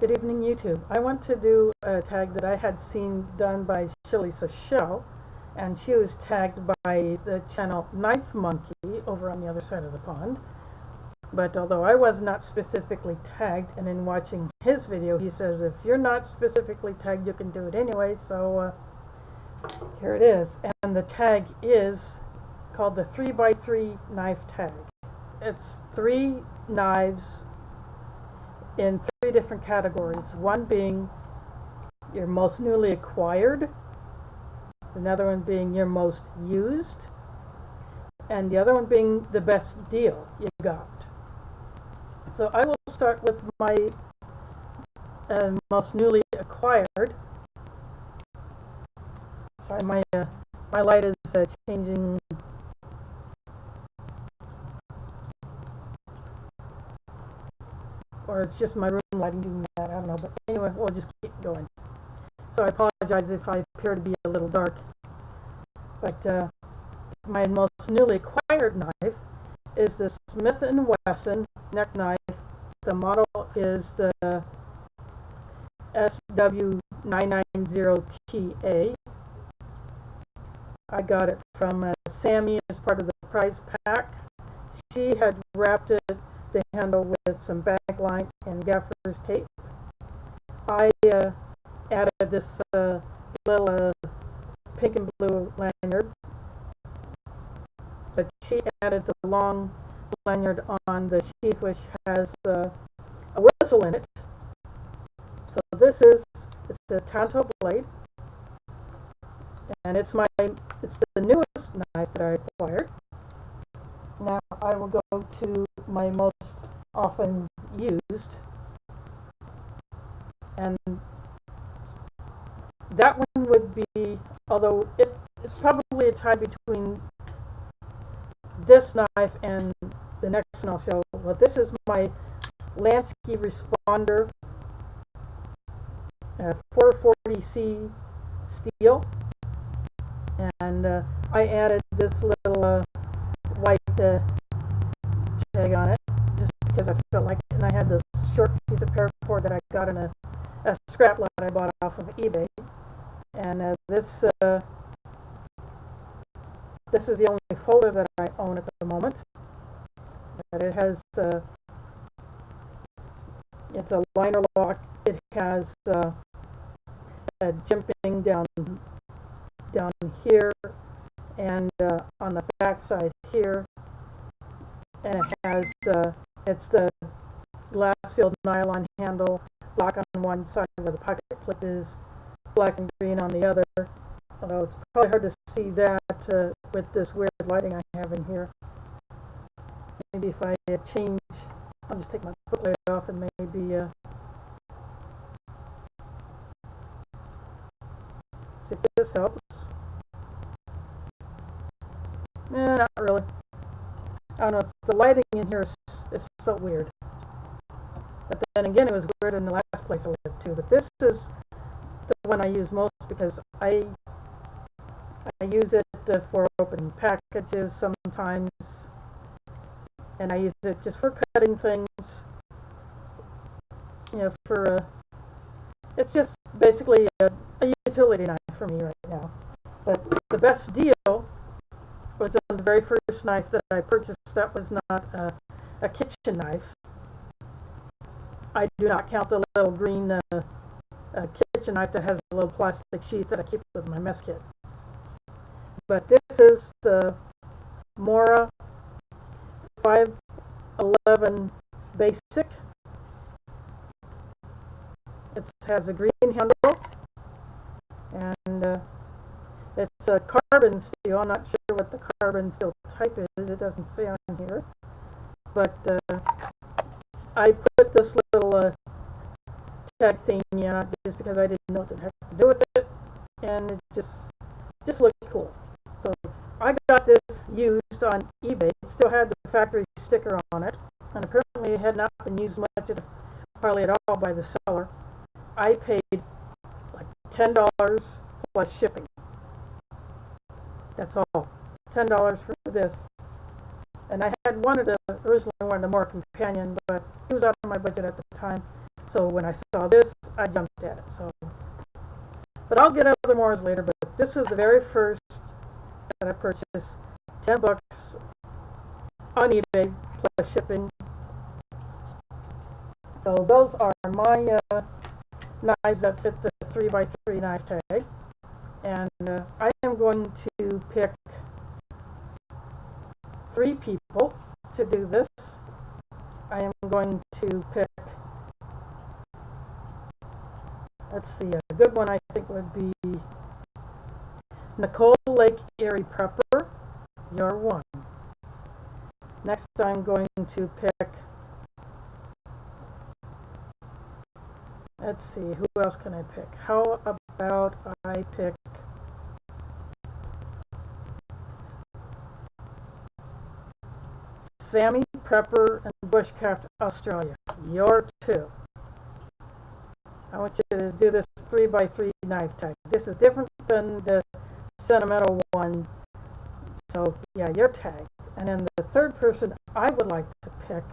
Good evening, YouTube. I want to do a tag that I had seen done by Shirley Sachelle, and she was tagged by the channel Knife Monkey over on the other side of the pond. But although I was not specifically tagged, and in watching his video he says if you're not specifically tagged you can do it anyway, so here it is. And the tag is called the 3x3 knife tag. It's 3 knives in 3 different categories, one being your most newly acquired, another one being your most used, and the other one being the best deal you got. So I will start with my most newly acquired. Sorry, my light is changing. Or it's just my room lighting doing that, I don't know, but anyway, we'll just keep going. So I apologize if I appear to be a little dark. But my most newly acquired knife is the Smith & Wesson neck knife. The model is the SW990TA. I got it from Sammy as part of the prize pack. She had wrapped it, the handle, with some back line and gaffer's tape. I added this little pink and blue lanyard, but she added the long lanyard on the sheath, which has a whistle in it. So it's a Tanto blade, and it's the newest knife that I acquired. Now I will go to my most often used, and that one would be, although it's probably a tie between this knife and the next one I'll show, but this is my Lansky Responder 440C steel, and I added this little white tag on it just because I felt like it, and I had this short piece of paracord that I got in a scrap lot I bought off of eBay, and this is the only folder that I own at the moment. But it has it's a liner lock. It has a jimping down here, and on the back side here, and it has it's the glass filled nylon handle, black on one side where the pocket clip is, black and green on the other, although it's probably hard to see that with this weird lighting I have in here. Maybe if I change, I'll just take my footlight off and maybe see if this helps. Not really. I don't know, the lighting in here is so weird. But then again, it was weird in the last place I lived too. But this is the one I use most because I use it for opening packages sometimes, and I use it just for cutting things. You know, it's just basically a utility knife for me right now. But the best deal was on the very first knife that I purchased. That was not a kitchen knife. I do not count the little green kitchen knife that has a little plastic sheath that I keep with my mess kit. But this is the Mora 511 Basic. It has a green handle, and it's a carbon steel. I'm not sure what the carbon steel type is. It doesn't say on here. But I put this little tag thing in just because I didn't know what the heck to do with it, and it just looked cool. So I got this used on eBay. It still had the factory sticker on it, and apparently it had not been used much, hardly at all, by the seller. I paid like $10 plus shipping. That's all. $10 for this. And I had originally wanted a more companion, but he was out of my budget at the time. So when I saw this, I jumped at it. So, but I'll get other Moors later. But this is the very first that I purchased. $10 on eBay plus shipping. So those are my knives that fit the 3x3 knife tag. And I am going to pick 3 people to do this. I am going to pick, let's see, a good one I think would be Nicole Lake Erie Prepper. You're one. Next I'm going to pick, let's see, who else can I pick? How about I pick Sammy Prepper and Bushcraft Australia. You're 2. I want you to do this 3x3 knife tag. This is different than the sentimental one. So yeah, you're tagged. And then the third person I would like to pick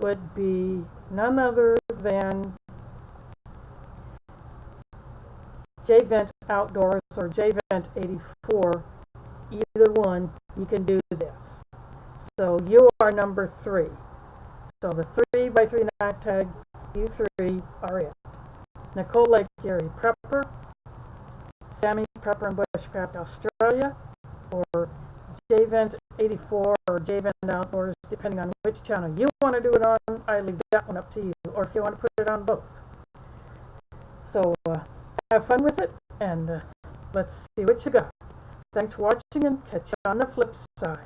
would be none other than J-Vent Outdoors or J-Vent 84. Either one, you can do this. So you are number 3. So the 3x3 knife tag, you 3 are it. Nicole Lake Erie Prepper, Sammy Prepper and Bushcraft Australia, or J-Vent 84 or J-Vent Outdoors, depending on which channel you want to do it on. I leave that one up to you, or if you want to put it on both. So have fun with it, and let's see what you got. Thanks for watching, and catch you on the flip side.